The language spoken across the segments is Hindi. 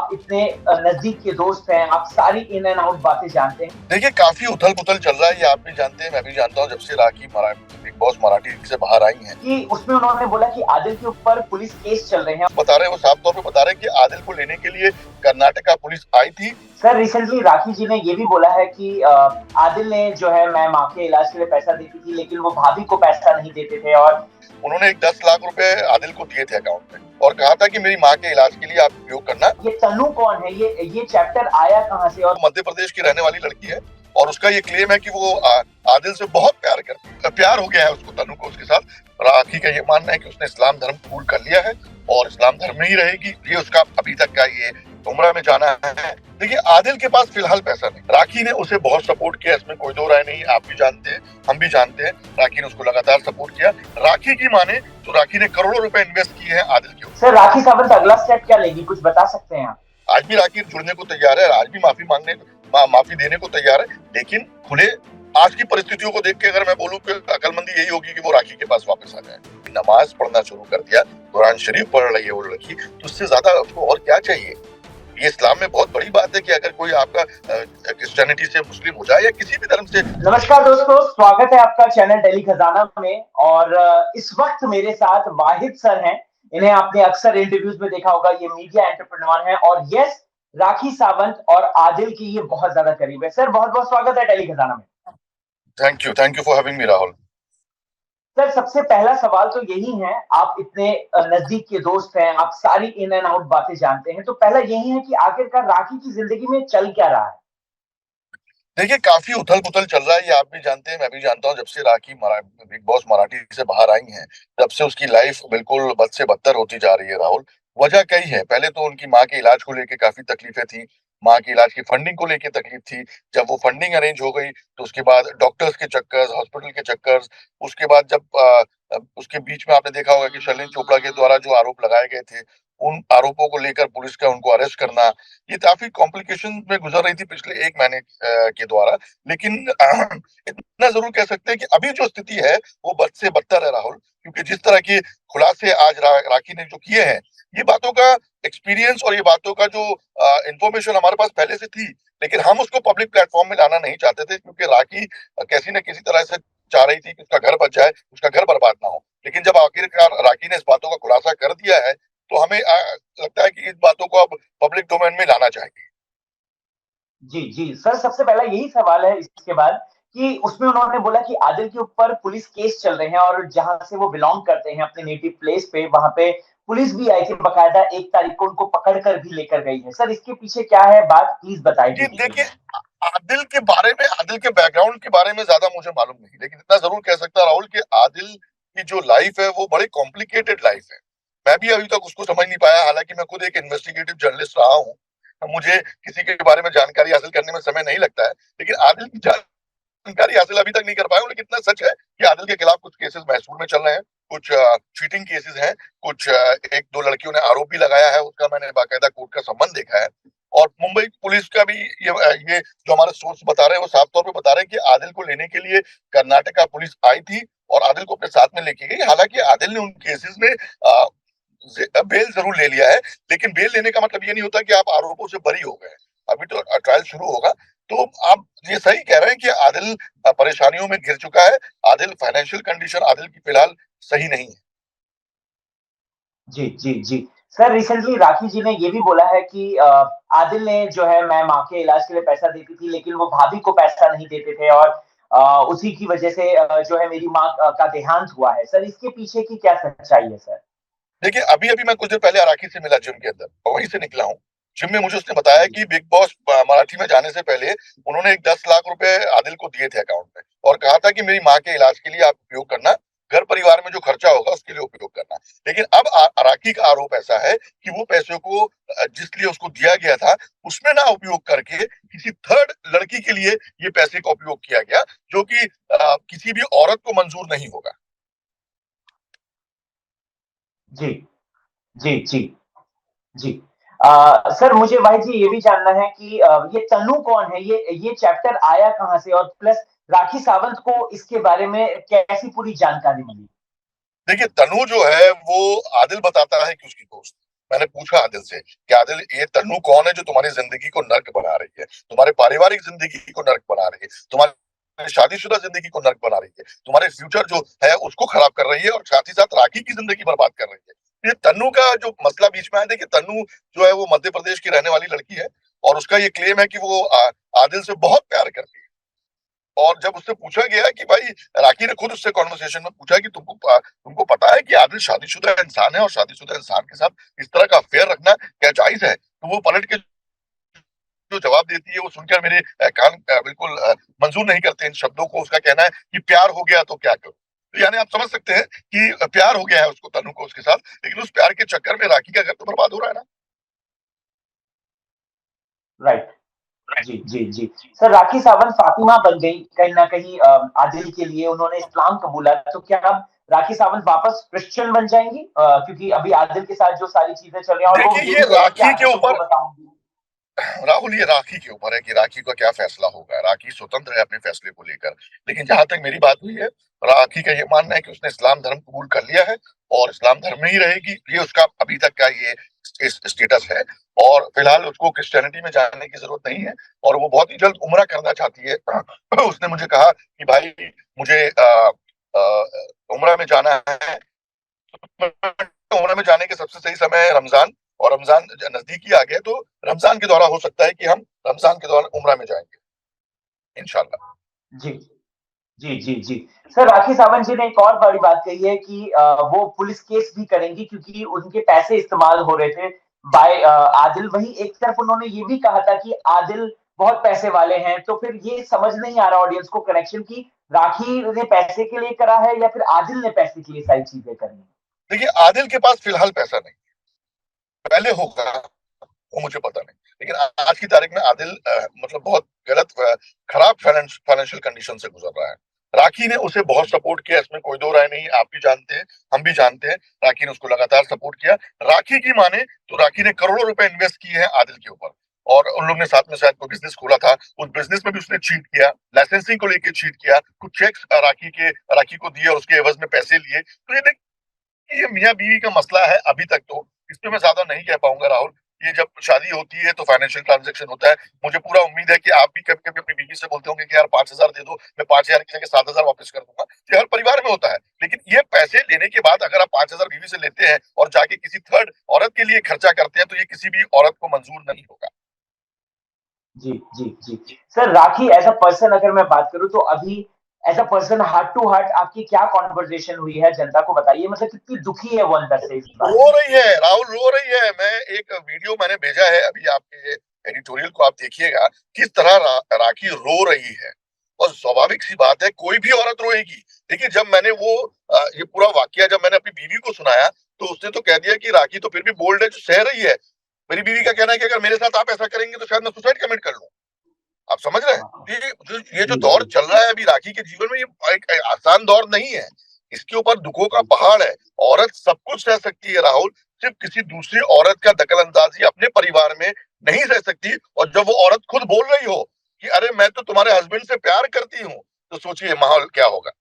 आप इतने नजदीक के दोस्त हैं, आप सारी इन एंड आउट बातें जानते हैं। देखिए, काफी उथल-पुथल चल रहा है, ये आप भी जानते हैं, मैं भी जानता हूँ, जब से राखी बिग बॉस मराठी से बाहर आई हैं। कि उसमें उन्होंने बोला कि आदिल के ऊपर पुलिस केस चल रहे हैं। बता रहे हैं, वो साफ तौर पे बता रहे हैं कि आदिल को लेने के लिए कर्नाटका पुलिस आई थी। सर रिसेंटली राखी जी ने ये भी बोला है कि आदिल ने जो है, मैं माँ के इलाज के लिए पैसा देती थी, लेकिन वो भाभी को पैसा नहीं देते थे। और उन्होंने एक 10 लाख रुपए आदिल को दिए थे अकाउंट में और कहा था कि मेरी माँ के इलाज के लिए आप उपयोग करना। ये तन्नू कौन है? ये चैप्टर आया कहाँ से? और मध्य प्रदेश की रहने वाली लड़की है और उसका ये क्लेम है कि वो आदिल से बहुत प्यार करती है। प्यार हो गया है उसको, तनु को उसके साथ। राखी का ये मानना है कि उसने इस्लाम धर्म कबूल कर लिया है और इस्लाम धर्म में ही रहेगी। ये उसका अभी तक का ये उम्रा में जाना है। देखिए, आदिल के पास फिलहाल पैसा नहीं। राखी ने उसे बहुत सपोर्ट किया, इसमें कोई दो राय नहीं। आप भी जानते हैं, हम भी जानते हैं, राखी ने उसको लगातार सपोर्ट किया। राखी की माने तो राखी ने करोड़ों रुपए इन्वेस्ट किए हैं आदिल के ऊपर। सर राखी सावंत अगला स्टेप क्या लेगी, कुछ बता सकते हैं आप? आज भी राखी जुड़ने को तैयार है, आज भी माफी देने को तैयार है, लेकिन खुले आज की परिस्थितियों को देख के अगर मैं बोलूं कि अकलमंदी यही होगी कि वो राखी के पास वापस आ जाए। नमाज पढ़ना शुरू कर दिया, कुरान शरीफ पढ़ रही है वो लड़की, तो उससे ज्यादा उसको और क्या चाहिए? ये इस्लाम में बहुत बड़ी बात है कि अगर कोई आपका क्रिश्चियनिटी से मुस्लिम हो जाए या किसी भी धर्म से। नमस्कार दोस्तों, स्वागत है आपका चैनल डेली खजाना में। और इस वक्त मेरे साथ वाहिद सर हैं। इन्हें आपने अक्सर इंटरव्यूज में देखा होगा, ये मीडिया एंटरप्रेन्योर हैं और यस, राखी सावंत और आदिल की ये बहुत ज्यादा करीब है। सर बहुत बहुत स्वागत है डेली खजाना में। Thank you for having me, Rahul. Sir सबसे पहला सवाल तो यही है, आप इतने नजदीक के दोस्त हैं, आप सारी इन एंड आउट बातें जानते हैं, तो पहला यही है कि आखिरकार राखी की जिंदगी में चल क्या रहा है? देखिए, काफी उथल-पुथल चल रहा है, ये आप भी जानते हैं, मैं भी जानता हूँ। जब से बिग बॉस मराठी से बाहर आई हैं, तब से उसकी लाइफ बिल्कुल बद से बदतर होती जा रही है, राहुल। वजह कई है। पहले तो उनकी माँ के इलाज को लेके काफी तकलीफें थी। माँ के इलाज की फंडिंग को लेके तकलीफ थी। जब वो फंडिंग अरेंज हो गई, तो उसके बाद डॉक्टर्स के चक्कर्स, हॉस्पिटल के चक्कर्स, उसके बाद जब उसके बीच में आपने देखा होगा कि शर्लिन चोपड़ा के द्वारा जो आरोप लगाए गए थे, उन आरोपों को लेकर पुलिस का उनको अरेस्ट करना, ये काफी कॉम्प्लिकेशन में गुजर रही थी पिछले 1 महीने के द्वारा। लेकिन इतना जरूर कह सकते हैं कि अभी जो स्थिति है वो बद से बदतर है, राहुल। क्योंकि जिस तरह के खुलासे आज राखी ने जो किए हैं, ये बातों का एक्सपीरियंस और ये बातों का जो इंफॉर्मेशन हमारे पास पहले से थी, लेकिन हम उसको पब्लिक प्लेटफॉर्म में लाना नहीं चाहते थे, क्योंकि राखी कैसी न किसी तरह से चाह रही थी कि उसका घर बच जाए, उसका घर बर्बाद ना हो। लेकिन जब आखिरकार राखी ने इस बातों का खुलासा कर दिया है, तो हमें लगता है कि इस बातों को अब पब्लिक डोमेन में लाना चाहिए। जी जी सर, सबसे पहला यही सवाल है इसके बाद कि उसमें उन्होंने बोला कि आदिल के ऊपर पुलिस केस चल रहे हैं और जहां से वो बिलोंग करते हैं अपने नेटिव प्लेस पे, वहां पे पुलिस भी आई थी, बकायदा 1 तारीख को उनको पकड़ कर भी लेकर गई है। सर इसके पीछे क्या है बात, प्लीज बताइए जी डिटेल देखिए, में। आदिल के बैकग्राउंड के बारे में ज्यादा मुझे मालूम नहीं, लेकिन इतना जरूर कह सकता हूं, राहुल, कि आदिल की जो लाइफ है वो बड़ी कॉम्प्लिकेटेड लाइफ है। मैं भी अभी तक उसको समझ नहीं पाया, हालांकि मैं खुद एक इन्वेस्टिगेटिव जर्नलिस्ट रहा हूँ। मुझे किसी के बारे में जानकारी हासिल करने में समय नहीं लगता है, लेकिन आदिल की जानकारी हासिल अभी तक नहीं कर पाया हूँ। लेकिन इतना सच है कि आदिल के खिलाफ कुछ केसेस मैसूर में चल रहे हैं, कुछ चीटिंग केसेस हैं, कुछ एक दो लड़कियों ने आरोप भी लगाया है, उसका मैंने बाकायदा कोर्ट का संबंध देखा है। और मुंबई पुलिस का भी ये जो हमारे सोर्स बता रहे हैं, वो साफ तौर पे बता रहे हैं कि आदिल को लेने के लिए कर्नाटका पुलिस आई थी और आदिल को अपने साथ में लेके गई। हालांकि आदिल ने उन केसेस में बेल जरूर ले लिया है, लेकिन बेल लेने का मतलब ये नहीं होता कि आप आरोपों से बरी हो गए। अभी तो ट्रायल शुरू होगा। तो आप ये सही कह रहे हैं कि आदिल परेशानियों में घिर चुका है। आदिल फाइनेंशियल कंडीशन आदिल की फिलहाल सही नहीं है। जी जी जी सर, रिसेंटली राखी जी ने ये भी बोला है कि आदिल ने जो है, मैं माँ के इलाज के लिए पैसा देती थी, लेकिन वो भाभी को पैसा नहीं देते थे और उसी की वजह से जो है मेरी माँ का देहांत हुआ है। सर इसके पीछे की क्या सच्चाई है सर? देखिए, अभी अभी मैं कुछ देर पहले अराकी से मिला जिम के अंदर, और वहीं से निकला हूँ। जिम में मुझे उसने बताया जी कि बिग बॉस मराठी में जाने से पहले उन्होंने एक 10 लाख रुपए आदिल को दिए थे अकाउंट में और कहा था कि मेरी माँ के इलाज के लिए आप उपयोग करना, घर परिवार में जो खर्चा होगा उसके लिए उपयोग करना। लेकिन अब अराकी का आरोप ऐसा है कि वो पैसे को जिस लिए उसको दिया गया था, उसमें ना उपयोग करके किसी थर्ड लड़की के लिए ये पैसे का उपयोग किया गया, जो कि किसी भी औरत को मंजूर नहीं होगा। जी जी जी जी सर मुझे भाई जी ये भी जानना है कि ये तनु कौन है? ये चैप्टर आया कहाँ से? और प्लस राखी सावंत को इसके बारे में कैसी पूरी जानकारी मिली? देखिए, तनु जो है वो आदिल बताता है कि उसकी दोस्त है। मैंने पूछा आदिल से कि आदिल, ये तन्नू कौन है जो तुम्हारी जिंदगी को नर्क बना रही है, तुम्हारे पारिवारिक जिंदगी को नर्क बना रही है, तुम्हारी शादीशुदा जिंदगी को नर्क बना रही है, तुम्हारे फ्यूचर जो है उसको खराब कर रही है, और साथ ही साथ राखी की जिंदगी बर्बाद कर रही है। ये तन्नू का जो मसला बीच में आया, देखिए तन्नू जो है वो मध्य प्रदेश की रहने वाली लड़की है, और उसका ये क्लेम है कि वो आदिल से बहुत प्यार करती है। और जब उससे पूछा गया कि भाई, राखी ने खुद उससे कॉन्वर्सेशन में पूछा कि तुमको पता है कि आदिल शादीशुदा इंसान है, और शादीशुदा इंसान के साथ इस तरह का अफेयर रखना क्या जायज है? तो वो पलट के जो जवाब देती है वो सुनकर मेरे कान बिल्कुल मंजूर नहीं करते इन शब्दों को। उसका कहना है कि प्यार हो गया तो क्या करूं। तो यानी आप समझ सकते हैं कि प्यार हो गया है उसको, तनु को उसके साथ, लेकिन उस प्यार के चक्कर में राखी का घर तो बर्बाद हो रहा है ना। राइट। जी जी जी। सर, राखी सावंत फातिमा बन गई कहीं ना कहीं आदिल के लिए, उन्होंने इस्लाम कबूला, तो क्या अब राखी सावंत वापस क्रिश्चियन बन जाएंगी? क्योंकि अभी आदिल के साथ जो सारी चीजें चल रही हैं, और वो देखिए, ये ये भी कह रहे हैं कि राखी के आगे तुमको ऊपर, बताऊंगी। राहुल, ये राखी के ऊपर है कि राखी का क्या फैसला होगा। राखी स्वतंत्र है अपने फैसले को लेकर, लेकिन जहां तक मेरी बात हुई है, राखी का ये मानना है कि उसने इस्लाम धर्म कबूल कर लिया है और इस्लाम धर्म में ही रहेगी। ये उसका अभी तक का ये स्टेटस है, और फिलहाल उसको क्रिश्चियनिटी में जाने की जरूरत नहीं है, और वो बहुत ही जल्द उम्रा करना चाहती है। उसने मुझे कहा कि भाई, मुझे उम्रा में जाना है। उम्र में जाने के सबसे सही समय है रमजान, और रमजान नजदीकी आ गया, तो रमजान के दौरान हो सकता है कि हम रमजान के दौरान उम्र में जाएंगे इंशाल्लाह। जी जी जी जी। सर, राखी सावंत जी ने एक और बड़ी बात कही है कि वो पुलिस केस भी करेंगी क्योंकि उनके पैसे इस्तेमाल हो रहे थे बाय आदिल। वहीं एक तरफ उन्होंने ये भी कहा था कि आदिल बहुत पैसे वाले हैं, तो फिर ये समझ नहीं आ रहा ऑडियंस को कनेक्शन की राखी ने पैसे के लिए करा है या फिर आदिल ने पैसे के लिए सारी चीजें करी हैं। देखिए, आदिल के पास फिलहाल पैसा नहीं, पहले होगा वो मुझे पता नहीं, लेकिन आज की तारीख में आदिल मतलब बहुत गलत खराब फाइनेंशियल कंडीशन से गुजर रहा है। राखी ने उसे बहुत सपोर्ट किया, इसमें कोई दो राय नहीं, आप भी जानते हैं, हम भी जानते हैं। राखी ने उसको लगातार सपोर्ट किया। राखी की माने तो राखी ने करोड़ों रुपए इन्वेस्ट किए हैं आदिल के ऊपर, और उन लोग ने साथ में शायद कोई बिजनेस खोला था, उस बिजनेस में भी उसने चीट किया, लाइसेंसिंग को लेकर चीट किया, कुछ चेक्स राखी को दिए और उसके एवज में पैसे लिए। तो ये मियाँ बीवी का मसला है अभी तक। तो इस पे मैं ज्यादा नहीं कह पाऊंगा राहुल। ये जब शादी होती है तो फाइनेंशियल ट्रांजेक्शन होता है। मुझे पूरा उम्मीद है कि आप भी कभी कभी अपनी बीवी से बोलते होंगे कि यार 5,000 दे दो, मैं 5,000 की जगह 7,000 वापस कर दूंगा। ये हर परिवार में होता है, लेकिन ये पैसे लेने के बाद अगर आप 5,000 बीवी से लेते हैं और जाके किसी थर्ड औरत के लिए खर्चा करते हैं, तो ये किसी भी औरत को मंजूर नहीं होगा। जी जी जी। Sir, Rakhi as a person अगर मैं बात करूं तो अभी as a person heart to heart आपकी क्या कॉन्वर्जेशन हुई है, जनता को बताइए, मतलब कितनी दुखी है वो अंदर से इस बारे रो में। रही है राहुल, रो रही है। मैं एक वीडियो मैंने भेजा है अभी, आपके एडिटोरियल को आप देखिएगा, किस तरह राखी रो रही है। और स्वाभाविक सी बात है, कोई भी औरत रोएगी। देखिए, जब मैंने ये पूरा वाकया जब मैंने अपनी बीवी को सुनाया, तो उसने तो कह दिया कि राखी तो फिर भी बोल्ड है जो सह रही है। मेरी बीवी का कहना है कि अगर मेरे साथ आप ऐसा करेंगे तो शायद मैं सुसाइड कमिट कर लूं। आप समझ रहे हैं? ये जो जी दौर जी चल रहा है अभी राखी के जीवन में, ये एक आसान दौर नहीं है। इसके ऊपर दुखों का पहाड़ है। औरत सब कुछ सह सकती है राहुल, सिर्फ किसी दूसरी औरत का दखल अंदाजी अपने परिवार में नहीं सह सकती। और जब वो औरत खुद बोल रही हो कि अरे मैं तो तुम्हारे हस्बैंड से प्यार करती हूँ, तो सोचिए माहौल क्या होगा।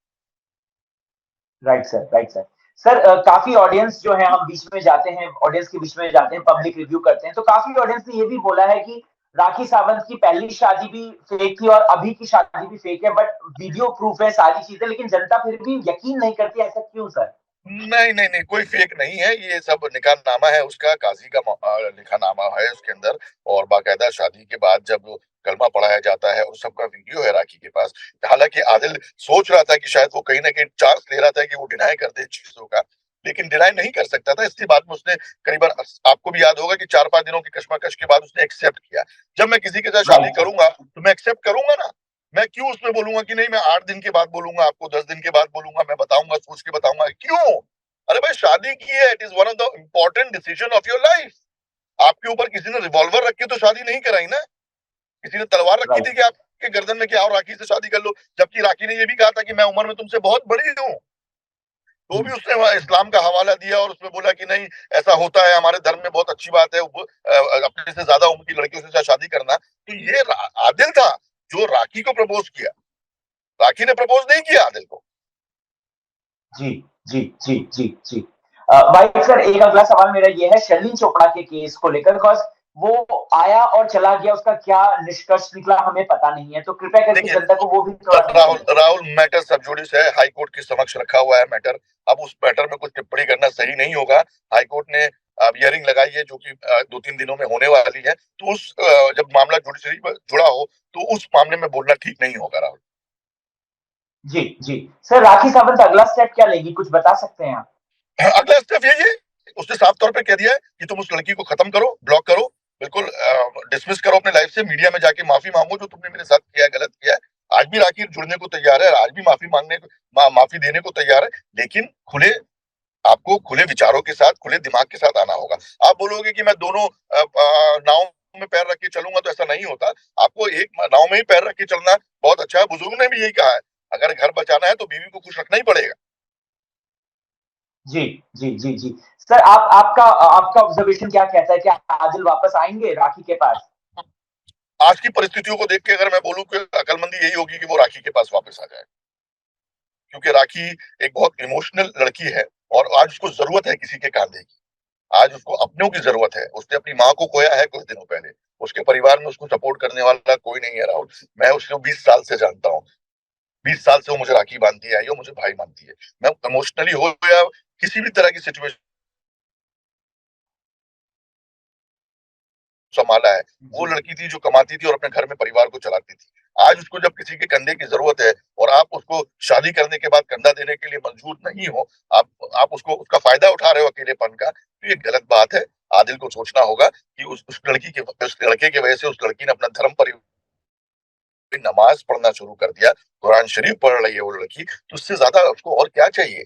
Right sir, right sir. Sir, काफी ऑडियंस जो है, हम बीच में जाते हैं, ऑडियंस के बीच में जाते हैं, पब्लिक रिव्यू करते हैं, तो काफी ऑडियंस ने ये भी बोला है कि राखी सावंत की पहली शादी भी फेक थी और अभी की शादी भी फेक है, बट वीडियो प्रूफ है सारी चीजें, लेकिन जनता फिर भी यकीन नहीं करती, ऐसा क्यों सर? नहीं नहीं नहीं, कोई फेक नहीं है। ये सब निकाहनामा है उसका, काजी का लिखानामा है उसके अंदर। और बाकायदा शादी के बाद जब कलमा पढ़ाया जाता है, उस सब का वीडियो है राखी के पास। हालांकि आदिल सोच रहा था कि शायद वो कहीं ना कहीं चांस ले रहा था कि वो डिनाई कर दे चीजों का, लेकिन डिनाई नहीं कर सकता था। इसके बाद में उसने करीबन, आपको भी याद होगा कि 4-5 दिनों की कश्मकश के बाद उसने एक्सेप्ट किया। जब मैं किसी के साथ शादी राइट। करूंगा तो मैं एक्सेप्ट करूंगा ना। मैं क्यों उसमें बोलूंगा कि नहीं, मैं 8 दिन के बाद बोलूंगा आपको, 10 दिन के बाद बोलूंगा, मैं बताऊंगा, सोच के बताऊंगा, क्यों? अरे भाई, शादी की है, it is one of the important decision of your life. आपके ऊपर किसी ने रिवॉल्वर रख के तो शादी नहीं कराई ना। किसी ने तलवार रखी थी राइट। कि आपके गर्दन में क्या और राखी से शादी कर लो। जबकि राखी ने ये भी कहा था कि मैं उम्र में तुमसे बहुत बड़ी हूँ। तो भी उसने वहाँ इस्लाम का हवाला दिया और उसमें बोला कि नहीं, ऐसा होता है हमारे धर्म में, बहुत अच्छी बात है अपने से ज्यादा उम्र की लड़कियों से शादी करना। तो ये आदिल था जो राखी को प्रपोज किया। राखी ने प्रपोज नहीं किया आदिल को। जी जी जी जी जी। वाइट सर, एक अगला सवाल मेरा ये है शर्लिन चोपड़ा के केस को लेकर, बिकॉज वो आया और चला गया, उसका क्या निष्कर्ष निकला हमें पता नहीं है, तो कृपया करके देखिए जनता को वो भी थोड़ा राहुल समझाइए। राहुल मैटर सब जुडिस है, हाई कोर्ट के समक्ष रखा हुआ है मैटर। अब उस मैटर में कुछ टिप्पणी करना सही नहीं होगा। हाई कोर्ट ने अब हियरिंग लगाई है जो कि 2-3 दिनों में होने वाली है, तो उस जब मामला जुडिशरी में जुड़ा हो तो उस मामले में बोलना ठीक नहीं होगा राहुल। जी जी। सर, राखी सावंत अगला स्टेप क्या लेगी, कुछ बता सकते हैं आप? अगला स्टेप यही है, उसने साफ तौर पे कह दिया है कि तुम उस लड़की को खत्म करो, ब्लॉक करो, बिल्कुल डिसमिस करो अपने लाइफ से, मीडिया में जाके माफी मांगो जो तुमने मेरे साथ किया है, गलत किया है। आज भी राखी जुड़ने को तैयार है, आज भी माफी मांगने माफी देने को तैयार है, लेकिन खुले आपको खुले विचारों के साथ, खुले दिमाग के साथ आना होगा। आप बोलोगे कि मैं दोनों नाव में पैर रख के चलूंगा, तो ऐसा नहीं होता। आपको एक नाव में ही पैर रख के चलना बहुत अच्छा है। बुजुर्गों ने भी यही कहा है, अगर घर बचाना है तो बीवी को खुश रखना ही पड़ेगा। जी जी जी जी। सर, आप आपका आपका ऑब्जर्वेशन क्या कहता है, क्या आदिल वापस आएंगे राखी के पास? आज की परिस्थितियों को देख के अगर मैं बोलूं कि अकलमंदी यही होगी कि वो राखी के पास वापस आ जाए, क्योंकि राखी एक बहुत इमोशनल लड़की है और आज उसको जरूरत है किसी के कांधे की। आज उसको अपनों की जरूरत है। उसने अपनी माँ को खोया है कुछ दिनों पहले, उसके परिवार में उसको सपोर्ट करने वाला कोई नहीं है राहुल। मैं उसको 20 साल से जानता हूँ, 20 साल से वो मुझे राखी बांधती आई है, मुझे भाई मानती है। मैं इमोशनली हो या किसी भी तरह की सिचुएशन संभाला है। वो जी लड़की थी जो कमाती थी और अपने घर में परिवार को चलाती थी। आज उसको जब किसी के कंधे की जरूरत है और आप उसको शादी करने के बाद कंधा देने के लिए मंजूर नहीं हो, आप उसको उसका फायदा उठा रहे हो अकेलेपन का, तो ये गलत बात है। आदिल को सोचना होगा कि उस लड़की के उस लड़के की वजह से उस लड़की ने अपना धर्म नमाज पढ़ना शुरू कर दिया, कुरान शरीफ पढ़ रही है वो लड़की, तो उससे ज्यादा उसको और क्या चाहिए।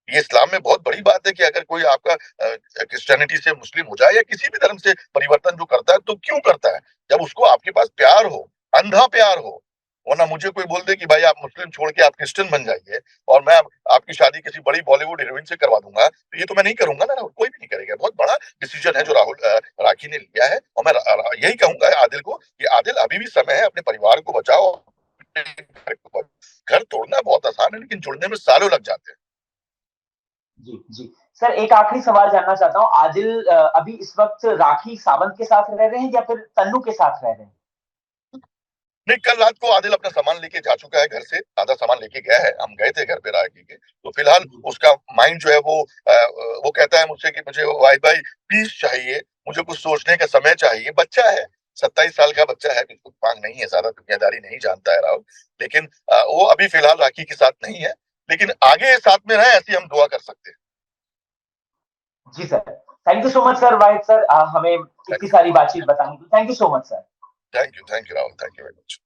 ये इस्लाम में बहुत बड़ी बात है कि अगर कोई आपका क्रिश्चियनिटी से मुस्लिम हो जाए या किसी भी धर्म से परिवर्तन जो करता है तो क्यों करता है, जब उसको आपके पास प्यार हो, अंधा प्यार हो। वरना मुझे कोई बोल दे कि भाई आप मुस्लिम छोड़ के आप क्रिश्चियन बन जाइए और मैं आपकी शादी किसी बड़ी बॉलीवुड हीरोइन से करवा दूंगा, तो ये तो मैं नहीं करूंगा ना राहुल, कोई भी नहीं करेगा। बहुत बड़ा डिसीजन है जो राहुल राखी ने लिया है, और मैं यही कहूंगा आदिल को कि आदिल अभी भी समय है, अपने परिवार को बचाओ, अपने घर को बचाओ। घर तोड़ना बहुत आसान है लेकिन जुड़ने में सालों लग जाते हैं। जी जी। सर, एक आखिरी सवाल जानना चाहता हूँ, आदिल अभी इस वक्त राखी सावंत के साथ रह रहे हैं या फिर तन्नू के साथ रह रहे हैं? नहीं, कल रात को आदिल अपना सामान लेके जा चुका है घर से, आधा सामान लेके गया है। हम गए थे घर पे राखी के, तो फिलहाल जी उसका माइंड जो है वो कहता है मुझसे कि मुझे भाई भाई पीस चाहिए, मुझे कुछ सोचने का समय चाहिए। बच्चा है, 27 साल का बच्चा है, बिल्कुल पांग नहीं है, ज्यादा दुनियादारी नहीं जानता है राहुल। लेकिन वो अभी फिलहाल राखी के साथ नहीं है, लेकिन आगे साथ में रहे ऐसी हम दुआ कर सकते हैं। जी sir. Thank you so much sir, Wahid sir, हमें इतनी सारी बातचीत बताने की, thank you so much sir. Thank you Rahul, thank you very much.